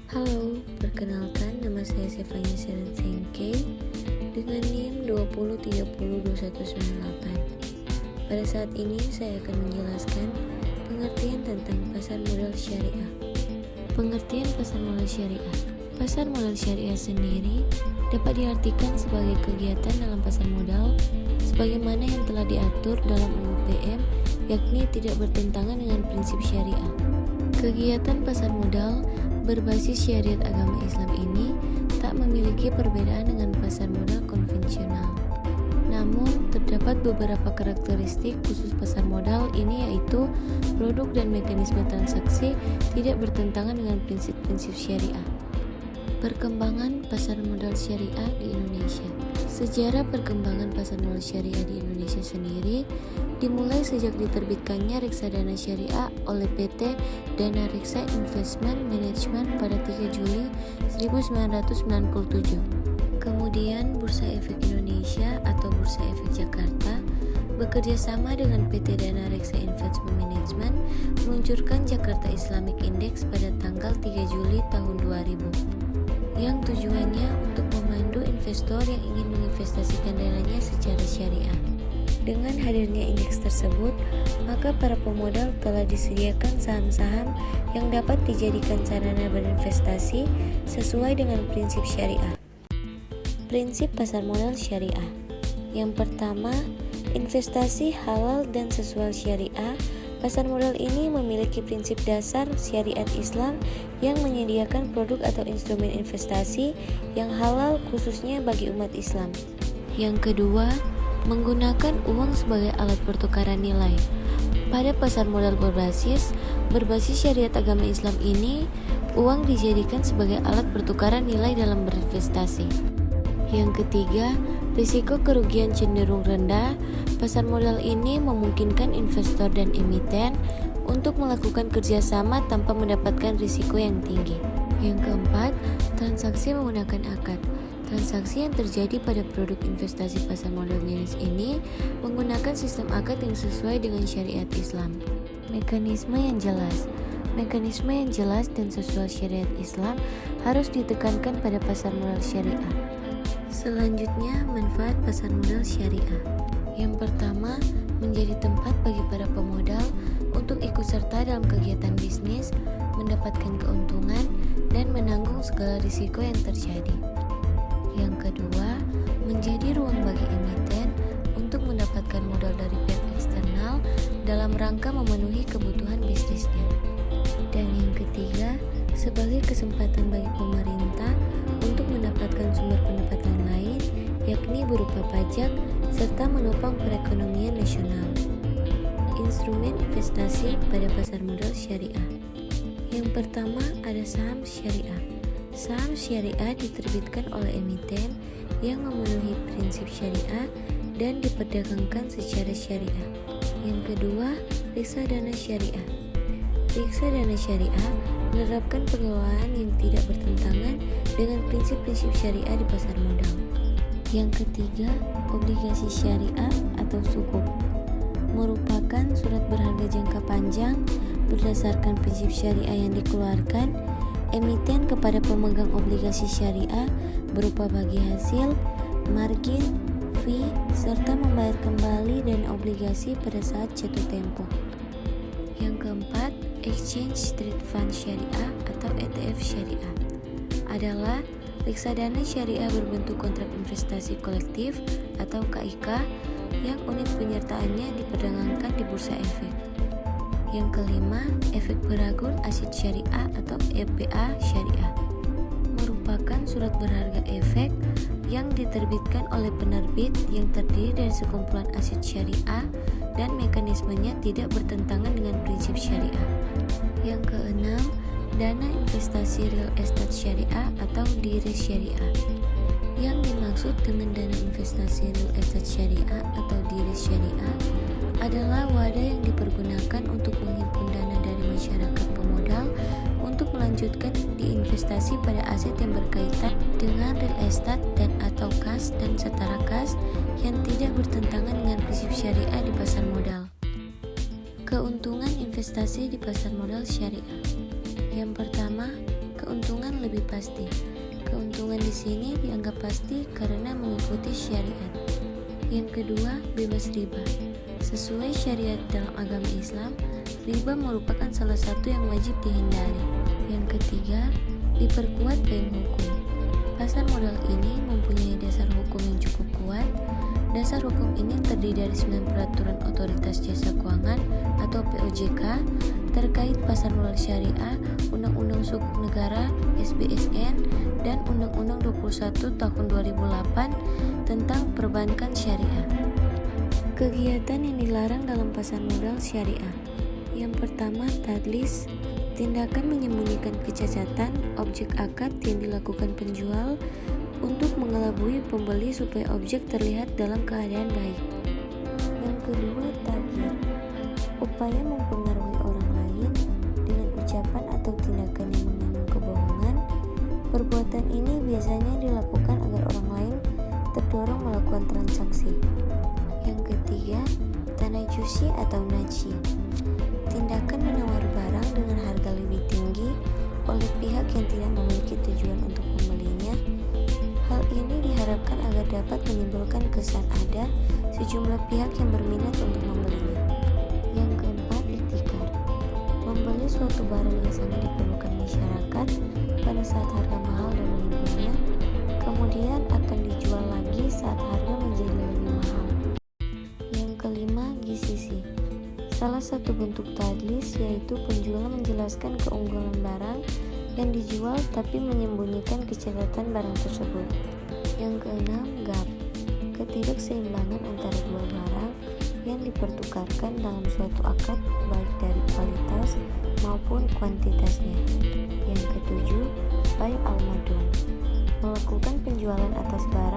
Halo, perkenalkan nama saya Sefanya Seren Sengke dengan NIM 20302198. Pada saat ini saya akan menjelaskan pengertian tentang pasar modal syariah. Pengertian pasar modal syariah. Pasar modal syariah sendiri dapat diartikan sebagai kegiatan dalam pasar modal sebagaimana yang telah diatur dalam UU PM, yakni tidak bertentangan dengan prinsip syariah. Kegiatan pasar modal berbasis syariat agama Islam ini tak memiliki perbedaan dengan pasar modal konvensional. Namun, terdapat beberapa karakteristik khusus pasar modal ini, yaitu produk dan mekanisme transaksi tidak bertentangan dengan prinsip-prinsip syariah. Perkembangan pasar modal syariah di Indonesia. Sejarah perkembangan pasar modal syariah di Indonesia sendiri dimulai sejak diterbitkannya Reksadana Syariah oleh PT Dana Reksa Investment Management pada 3 Juli 1997. Kemudian Bursa Efek Indonesia atau Bursa Efek Jakarta bekerja sama dengan PT Dana Reksa Investment Management meluncurkan Jakarta Islamic Index pada tanggal 3 Juli tahun 2000 yang tujuannya untuk memandu investor yang ingin menginvestasikan dananya secara syariah. Dengan hadirnya indeks tersebut, maka para pemodal telah disediakan saham-saham yang dapat dijadikan sarana berinvestasi sesuai dengan prinsip syariah. Prinsip pasar modal syariah. Yang pertama, investasi halal dan sesuai syariah. Pasar modal ini memiliki prinsip dasar syariat Islam yang menyediakan produk atau instrumen investasi yang halal khususnya bagi umat Islam. Yang kedua, menggunakan uang sebagai alat pertukaran nilai. Pada pasar modal berbasis syariat agama Islam ini, uang dijadikan sebagai alat pertukaran nilai dalam berinvestasi. Yang ketiga, risiko kerugian cenderung rendah. Pasar modal ini memungkinkan investor dan emiten untuk melakukan kerjasama tanpa mendapatkan risiko yang tinggi. Yang keempat, transaksi menggunakan akad. Transaksi yang terjadi pada produk investasi pasar modal jenis ini menggunakan sistem akad yang sesuai dengan syariat Islam. Mekanisme yang jelas. Mekanisme yang jelas dan sesuai syariat Islam harus ditekankan pada pasar modal syariah. Selanjutnya, manfaat pasar modal syariah. Yang pertama, menjadi tempat bagi para pemodal untuk ikut serta dalam kegiatan bisnis, mendapatkan keuntungan, dan menanggung segala risiko yang terjadi. Yang kedua, menjadi ruang bagi emiten untuk mendapatkan modal dari pihak eksternal dalam rangka memenuhi kebutuhan bisnisnya. Dan yang ketiga, sebagai kesempatan bagi pemerintah untuk mendapatkan sumber pendapatan lain, yakni berupa pajak, serta menopang perekonomian nasional. Instrumen investasi pada pasar modal syariah. Yang pertama ada saham syariah. Saham syariah diterbitkan oleh emiten yang memenuhi prinsip syariah dan diperdagangkan secara syariah. Yang kedua, reksadana syariah. Reksadana syariah menerapkan pengelolaan yang tidak bertentangan dengan prinsip-prinsip syariah di pasar modal. Yang ketiga, obligasi syariah atau sukuk merupakan surat berharga jangka panjang berdasarkan prinsip syariah yang dikeluarkan emiten kepada pemegang obligasi syariah berupa bagi hasil, margin, fee, serta membayar kembali dan obligasi pada saat jatuh tempo. Yang keempat, Exchange Trade Fund Syariah atau ETF Syariah adalah reksadana syariah berbentuk kontrak investasi kolektif atau KIK yang unit penyertaannya diperdagangkan di bursa efek. Yang kelima, efek beragun aset syariah atau EBA syariah merupakan surat berharga efek yang diterbitkan oleh penerbit yang terdiri dari sekumpulan aset syariah dan mekanismenya tidak bertentangan dengan prinsip syariah. Yang keenam, dana investasi real estate syariah atau DIRE syariah. Yang dimaksud dengan dana investasi real estate syariah atau DIRE syariah adalah wadah yang dipergunakan untuk menghimpun dana dari masyarakat pemodal untuk melanjutkan diinvestasi pada aset yang berkaitan dengan real estate dan atau kas dan setara kas yang tidak bertentangan dengan prinsip syariah di pasar modal. Keuntungan investasi di pasar modal syariah. Yang pertama, Keuntungan lebih pasti. Keuntungan di sini dianggap pasti karena mengikuti syariat. Yang kedua, bebas riba. Sesuai syariat dalam agama Islam, riba merupakan salah satu yang wajib dihindari. Yang ketiga, diperkuat payung hukum. Pasar modal ini mempunyai dasar hukum yang cukup kuat. Dasar hukum ini terdiri dari 9 peraturan Otoritas Jasa Keuangan atau POJK terkait pasar modal syariah, Undang-Undang Sukuk Negara (SBSN) dan Undang-Undang 21 Tahun 2008 tentang perbankan syariah. Kegiatan yang dilarang dalam pasar modal syariah. Yang pertama, tadlis, tindakan menyembunyikan kecacatan objek akad yang dilakukan penjual untuk mengelabui pembeli supaya objek terlihat dalam keadaan baik. Yang kedua, taghyir, upaya mempengaruhi orang lain dengan ucapan atau tindakan yang mengandung kebohongan. Perbuatan ini biasanya dilakukan agar orang lain terdorong melakukan transaksi. Yang ketiga, tanajushi atau naji, tindakan menawar barang dengan harga lebih tinggi oleh pihak yang tidak memiliki tujuan untuk membelinya. Hal ini diharapkan agar dapat menimbulkan kesan ada sejumlah pihak yang berminat untuk membelinya. Yang keempat, ihtikar, membeli suatu barang yang sangat diperlukan masyarakat pada saat harga mahal dan menimbulnya, kemudian akan dijual lagi saat harga menjadi lebih mahal. Yang kelima, gisisi, salah satu bentuk tadlis yaitu penjual menjelaskan keunggulan barang yang dijual tapi menyembunyikan kecacatan barang tersebut. Yang keenam, gap, ketidakseimbangan antara dua barang yang dipertukarkan dalam suatu akad baik dari kualitas maupun kuantitasnya. Yang ketujuh, bai al-madun, melakukan penjualan atas barang